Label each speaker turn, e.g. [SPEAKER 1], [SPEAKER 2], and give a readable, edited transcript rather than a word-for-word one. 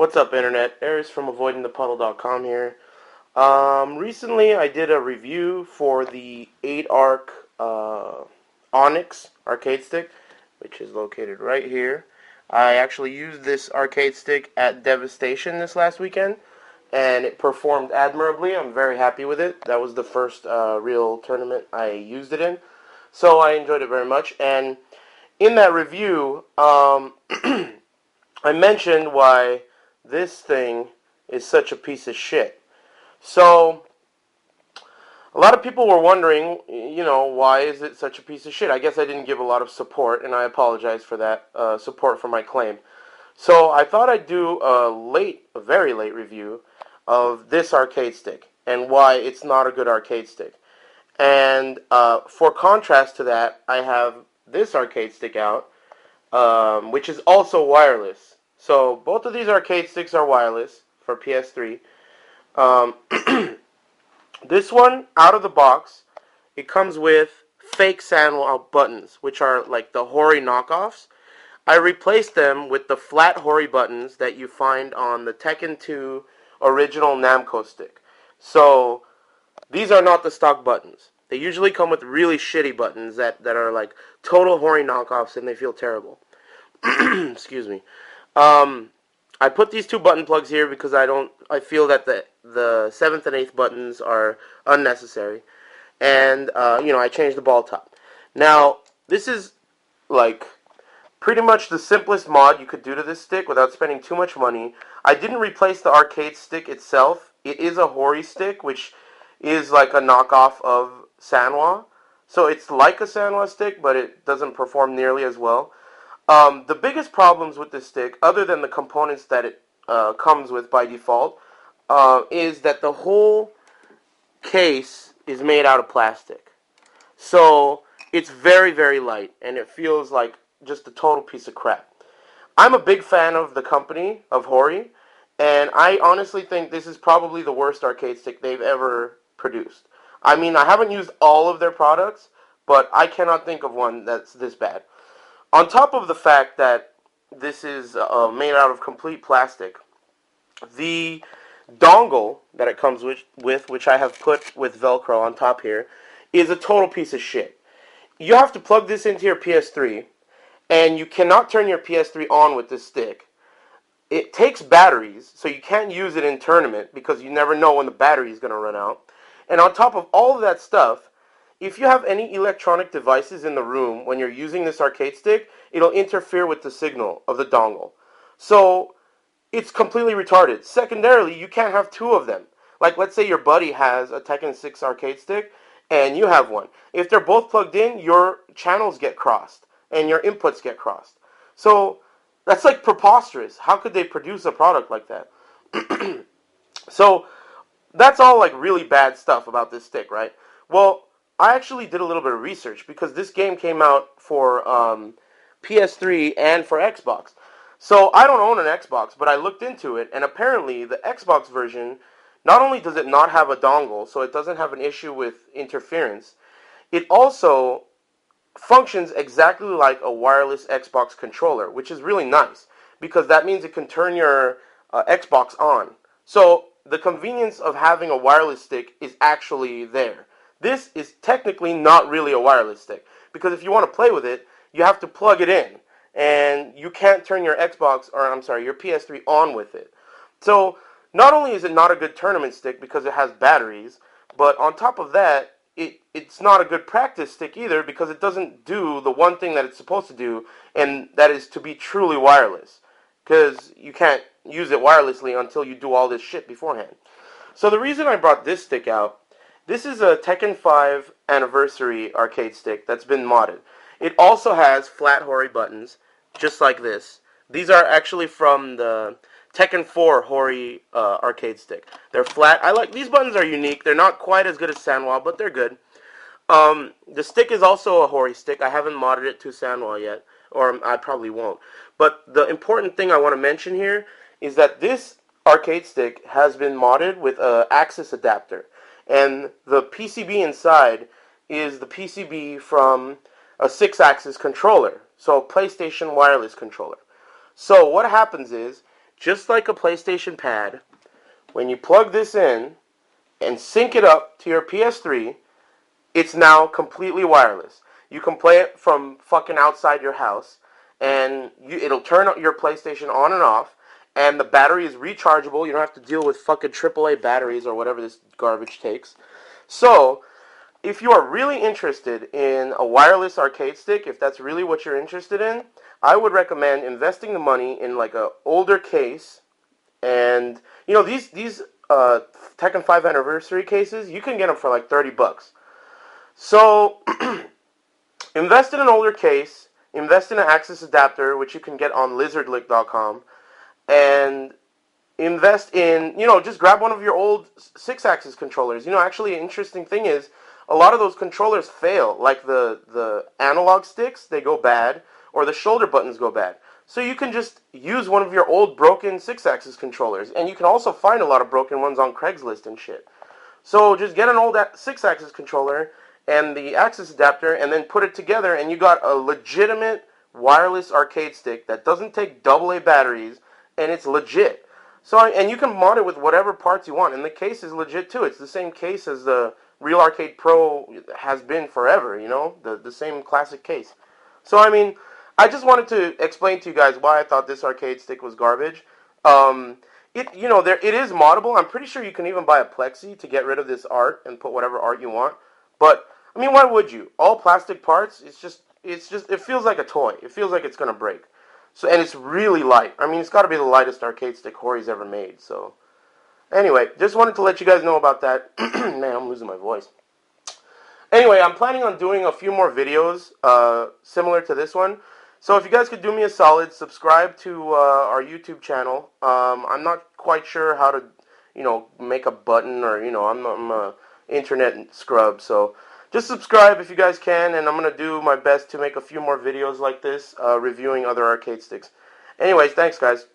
[SPEAKER 1] What's up, Internet? Eris from AvoidingThePuddle.com here. Recently, I did a review for the 8-arc Onyx arcade stick, which is located right here. I actually used this arcade stick at Devastation this last weekend, and it performed admirably. I'm very happy with it. That was the first real tournament I used it in, so I enjoyed it very much. And in that review, I mentioned why this thing is such a piece of shit. So, a lot of people were wondering, why is it such a piece of shit? I guess I didn't give a lot of support, and I apologize for that support for my claim. So, I thought I'd do a very late review of this arcade stick and why it's not a good arcade stick. And for contrast to that, I have this arcade stick out, which is also wireless. So both of these arcade sticks are wireless for PS3. Um, this one, out of the box, it comes with fake Sanwa buttons, which are like the Hori knockoffs. I replaced them with the flat Hori buttons that you find on the Tekken 2 original Namco stick. So these are not the stock buttons. They usually come with really shitty buttons that are like total Hori knockoffs, and they feel terrible. Excuse me. I put these two button plugs here because I feel that the 7th and 8th buttons are unnecessary. And, I changed the ball top. Now, this is, like, pretty much the simplest mod you could do to this stick without spending too much money. I didn't replace the arcade stick itself. It is a Hori stick, which is like a knockoff of Sanwa. So it's like a Sanwa stick, but it doesn't perform nearly as well. The biggest problems with this stick, other than the components that it comes with by default, is that the whole case is made out of plastic. So it's very, very light, and it feels like just a total piece of crap. I'm a big fan of the company, of Hori, and I honestly think this is probably the worst arcade stick they've ever produced. I mean, I haven't used all of their products, but I cannot think of one that's this bad. On top of the fact that this is made out of complete plastic, the dongle that it comes with, which I have put with Velcro on top here, is a total piece of shit. You have to plug this into your PS3, and you cannot turn your PS3 on with this stick. It takes batteries, so you can't use it in tournament because you never know when the battery is going to run out. And on top of all of that stuff, if you have any electronic devices in the room when you're using this arcade stick, it'll interfere with the signal of the dongle. So it's completely retarded. Secondarily, you can't have two of them. Like, let's say your buddy has a Tekken 6 arcade stick and you have one. If they're both plugged in, your channels get crossed and your inputs get crossed. So that's like preposterous. How could they produce a product like that? So that's all like really bad stuff about this stick, right? Well, I actually did a little bit of research because this game came out for PS3 and for Xbox. So I don't own an Xbox, but I looked into it, and apparently the Xbox version, not only does it not have a dongle, so it doesn't have an issue with interference, it also functions exactly like a wireless Xbox controller, which is really nice because that means it can turn your Xbox on. So the convenience of having a wireless stick is actually there. This is technically not really a wireless stick because if you want to play with it, you have to plug it in, and you can't turn your your PS3 on with it. So not only is it not a good tournament stick because it has batteries, but on top of that, it's not a good practice stick either because it doesn't do the one thing that it's supposed to do, and that is to be truly wireless. Because you can't use it wirelessly until you do all this shit beforehand. So the reason I brought this stick out, this is a Tekken 5 anniversary arcade stick that's been modded. It also has flat Hori buttons, just like this. These are actually from the Tekken 4 Hori arcade stick. They're flat. These buttons are unique. They're not quite as good as Sanwa, but they're good. The stick is also a Hori stick. I haven't modded it to Sanwa yet, or I probably won't. But the important thing I want to mention here is that this arcade stick has been modded with an Axis adapter. And the PCB inside is the PCB from a 6-axis controller, so a PlayStation wireless controller. So what happens is, just like a PlayStation pad. When you plug this in and sync it up to your PS3, it's now completely wireless. You can play it from fucking outside your house, and it'll turn your PlayStation on and off, and the battery is rechargeable. You don't have to deal with fucking AAA batteries or whatever this garbage takes. So, if you are really interested in a wireless arcade stick, if that's really what you're interested in, I would recommend investing the money in like a older case. And you know, these Tekken 5 anniversary cases, you can get them for like $30. So invest in an older case, invest in an Axis adapter, which you can get on lizardlick.com, and invest in, you know, just grab one of your old 6-axis controllers. You know, actually, an interesting thing is a lot of those controllers fail. Like the analog sticks, they go bad, or the shoulder buttons go bad. So you can just use one of your old broken 6-axis controllers, and you can also find a lot of broken ones on Craigslist and shit. So just get an old 6-axis controller and the Axis adapter, and then put it together, and you got a legitimate wireless arcade stick that doesn't take AA batteries, and it's legit. So, and you can mod it with whatever parts you want, and the case is legit too. It's the same case as the Real Arcade Pro has been forever, you know, the same classic case. So, I mean, I just wanted to explain to you guys why I thought this arcade stick was garbage. You know, it is moddable. I'm pretty sure you can even buy a plexi to get rid of this art and put whatever art you want. But I mean, why would you? All plastic parts. It feels like a toy. It feels like it's gonna break. So, and it's really light. I mean, it's got to be the lightest arcade stick Hori's ever made. So, anyway, just wanted to let you guys know about that. Man, I'm losing my voice. Anyway, I'm planning on doing a few more videos similar to this one. So if you guys could do me a solid, subscribe to our YouTube channel. I'm not quite sure how to, you know, make a button, or, you know, I'm a internet scrub. So just subscribe if you guys can, and I'm going to do my best to make a few more videos like this, reviewing other arcade sticks. Anyways, thanks guys.